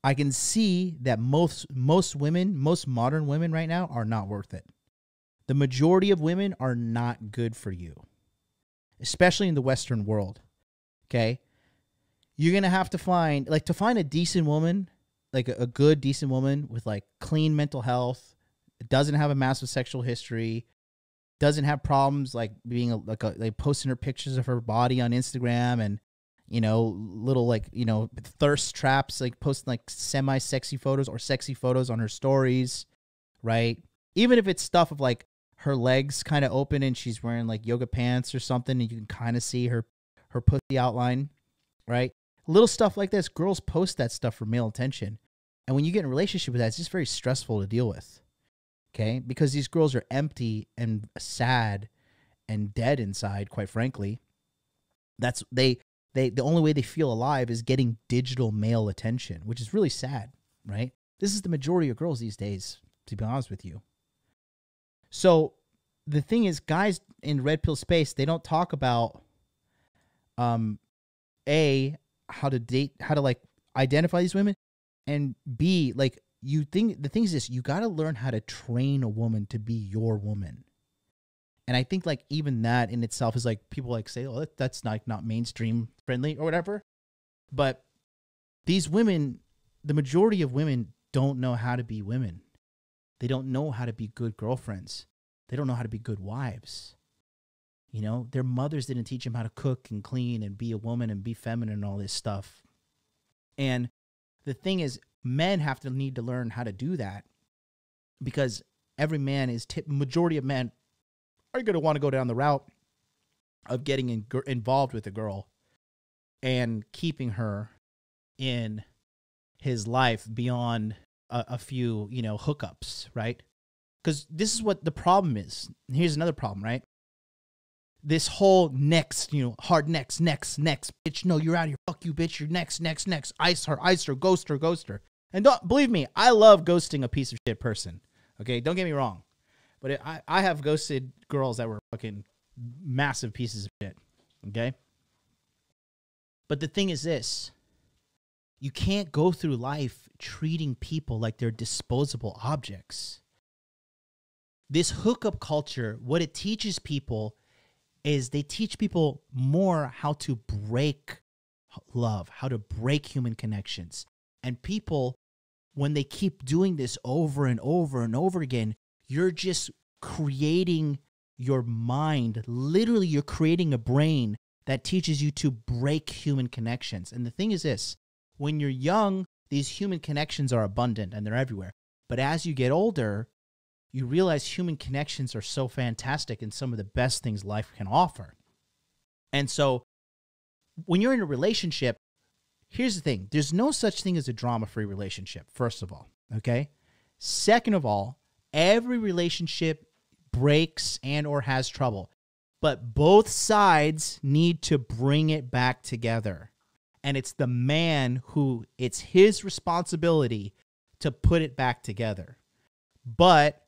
I can see that most women, most modern women right now are not worth it. The majority of women are not good for you, especially in the Western world. Okay? You're going to have to find, like, to find a decent woman, like a good, decent woman with, like, clean mental health, doesn't have a massive sexual history, doesn't have problems, like, being, like posting her pictures of her body on Instagram and, you know, little, like, you know, thirst traps, like, posting, like, semi-sexy photos or sexy photos on her stories, right? Even if it's stuff of, like, her legs kind of open and she's wearing, like, yoga pants or something and you can kind of see her pussy outline, right? Little stuff like this, girls post that stuff for male attention. And when you get in a relationship with that, it's just very stressful to deal with, okay? Because these girls are empty and sad and dead inside, quite frankly. That's the only way they feel alive is getting digital male attention, which is really sad, right? This is the majority of girls these days, to be honest with you. So the thing is, guys in red pill space, they don't talk about how to date, how to, like, identify these women, and B, like, the thing is this, you got to learn how to train a woman to be your woman. And I think, like, even that in itself is, like, people, like, say, oh, that's not mainstream friendly or whatever. But these women, the majority of women don't know how to be women. They don't know how to be good girlfriends. They don't know how to be good wives. You know, their mothers didn't teach them how to cook and clean and be a woman and be feminine and all this stuff. And the thing is, men need to learn how to do that, because every man majority of men are going to want to go down the route of getting involved with a girl and keeping her in his life beyond a few, you know, hookups, right? Because this is what the problem is. Here's another problem, right? This whole next, you know, hard next, bitch, no, you're out of here, fuck you, bitch, you're next, ice her, ghost her. And don't believe me, I love ghosting a piece of shit person, okay? Don't get me wrong. But I have ghosted girls that were fucking massive pieces of shit, okay? But the thing is this, you can't go through life treating people like they're disposable objects. This hookup culture, what it teaches people is they teach people more how to break love, how to break human connections. And people, when they keep doing this over and over and over again, you're just creating your mind. Literally, you're creating a brain that teaches you to break human connections. And the thing is this, when you're young, these human connections are abundant and they're everywhere. But as you get older, you realize human connections are so fantastic and some of the best things life can offer. And so when you're in a relationship, here's the thing. There's no such thing as a drama-free relationship, first of all, okay? Second of all, every relationship breaks and or has trouble, but both sides need to bring it back together. And it's the man who, it's his responsibility to put it back together. But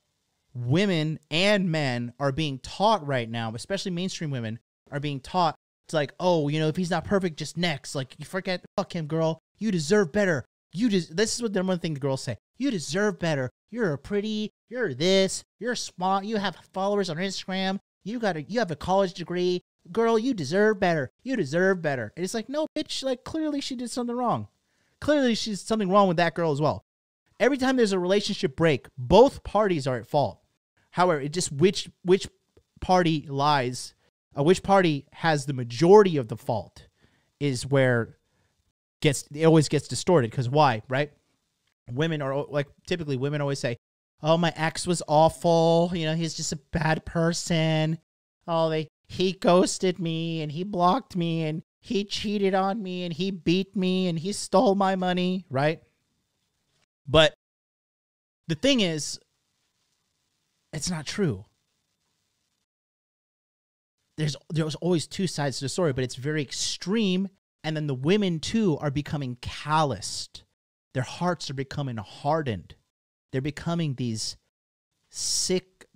women and men are being taught right now, especially mainstream women, are being taught, it's like, oh, you know, if he's not perfect, just next. Like, you forget, fuck him, girl. You deserve better. This is what the one thing the girls say. You deserve better. You're pretty. You're this. You're smart. You have followers on Instagram. You have a college degree. Girl, you deserve better. You deserve better. And it's like, no, bitch, like, clearly she did something wrong. Clearly she's something wrong with that girl as well. Every time there's a relationship break, both parties are at fault. However, it just which party lies, which party has the majority of the fault is where it always gets distorted. Because why, right? Women are, like, typically women always say, oh, my ex was awful. You know, he's just a bad person. Oh, he ghosted me and he blocked me and he cheated on me and he beat me and he stole my money, right? But the thing is, it's not true. There's always two sides to the story, but it's very extreme. And then the women, too, are becoming calloused. Their hearts are becoming hardened. They're becoming these sick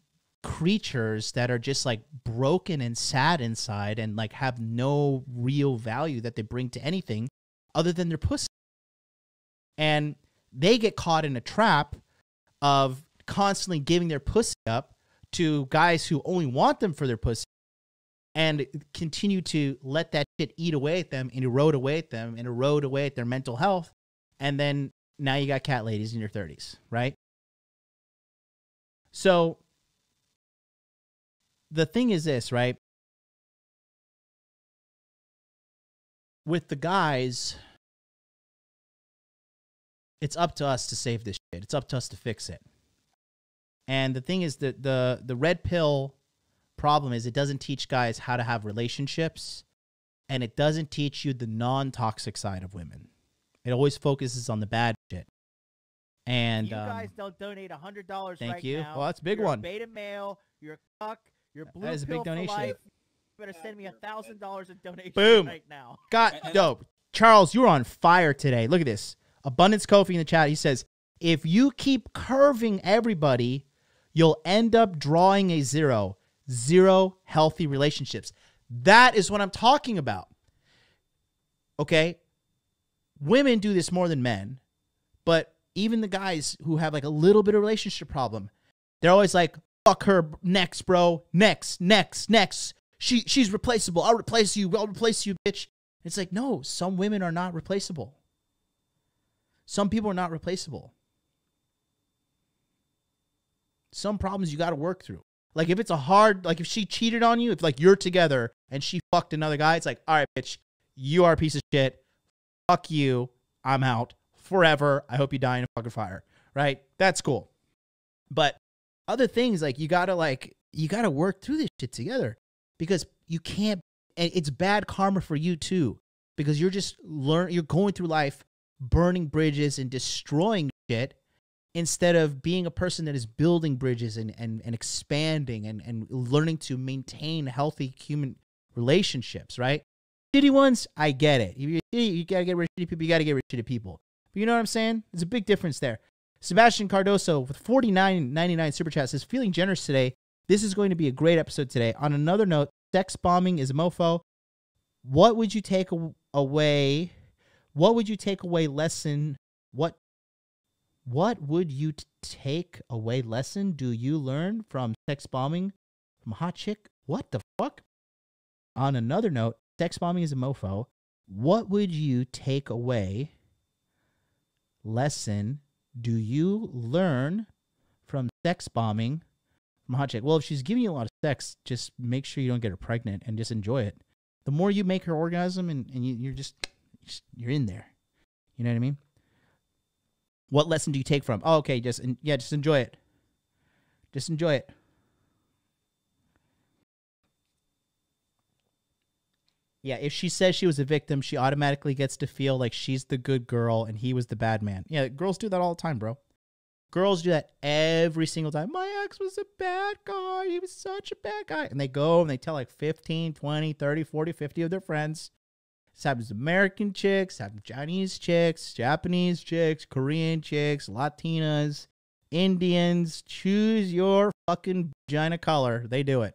creatures that are just, like, broken and sad inside and, like, have no real value that they bring to anything other than their pussy. And they get caught in a trap of constantly giving their pussy up to guys who only want them for their pussy and continue to let that shit eat away at them and erode away at them and erode away at their mental health. And then now you got cat ladies in your 30s, right? So the thing is this, right? With the guys, it's up to us to save this shit. It's up to us to fix it. And the thing is that the red pill problem is it doesn't teach guys how to have relationships, and it doesn't teach you the non-toxic side of women. It always focuses on the bad shit. And you guys don't donate $100 right now. Thank you. Well, that's a big you're one. A beta male. You're a cuck. You're blue that is a pill big donation. for life. You better send me $1,000 in donation Boom. right now. God, dope. Charles, you're on fire today. Look at this. Abundance Kofi in the chat. He says, if you keep curving everybody, you'll end up drawing a zero. Zero healthy relationships. That is what I'm talking about. Okay? Women do this more than men, but even the guys who have like a little bit of relationship problem, they're always like, fuck her next, bro. Next. She's replaceable. I'll replace you, bitch. It's like, no, some women are not replaceable. Some people are not replaceable. Some problems you got to work through. Like if it's a hard, like if she cheated on you, if like you're together and she fucked another guy, it's like, all right, bitch, you are a piece of shit. Fuck you. I'm out forever. I hope you die in a fucking fire. Right? That's cool. But other things, like you gotta work through this shit together, because you can't, and it's bad karma for you too, because you're going through life burning bridges and destroying shit, instead of being a person that is building bridges and expanding and learning to maintain healthy human relationships, right? Shitty ones, I get it. If you're shitty, you gotta get rid of shitty people, you gotta get rid of shitty people. But you know what I'm saying? There's a big difference there. Sebastian Cardoso with $49.99 super chat says, feeling generous today. This is going to be a great episode today. On another note, sex bombing is a mofo. What would you take away? What would you take away lesson? What would you take away lesson do you learn from sex bombing from a hot chick? What the fuck? On another note, sex bombing is a mofo. What would you take away lesson do you learn from sex bombing from a hot chick? Well, if she's giving you a lot of sex, just make sure you don't get her pregnant and just enjoy it. The more you make her orgasm and you're in there. You know what I mean? What lesson do you take from? Oh, okay, just enjoy it. Just enjoy it. Yeah, if she says she was a victim, she automatically gets to feel like she's the good girl and he was the bad man. Yeah, girls do that all the time, bro. Girls do that every single time. My ex was a bad guy. He was such a bad guy. And they go and they tell like 15, 20, 30, 40, 50 of their friends. This happens to American chicks, happens to Chinese chicks, Japanese chicks, Korean chicks, Latinas, Indians. Choose your fucking vagina color. They do it.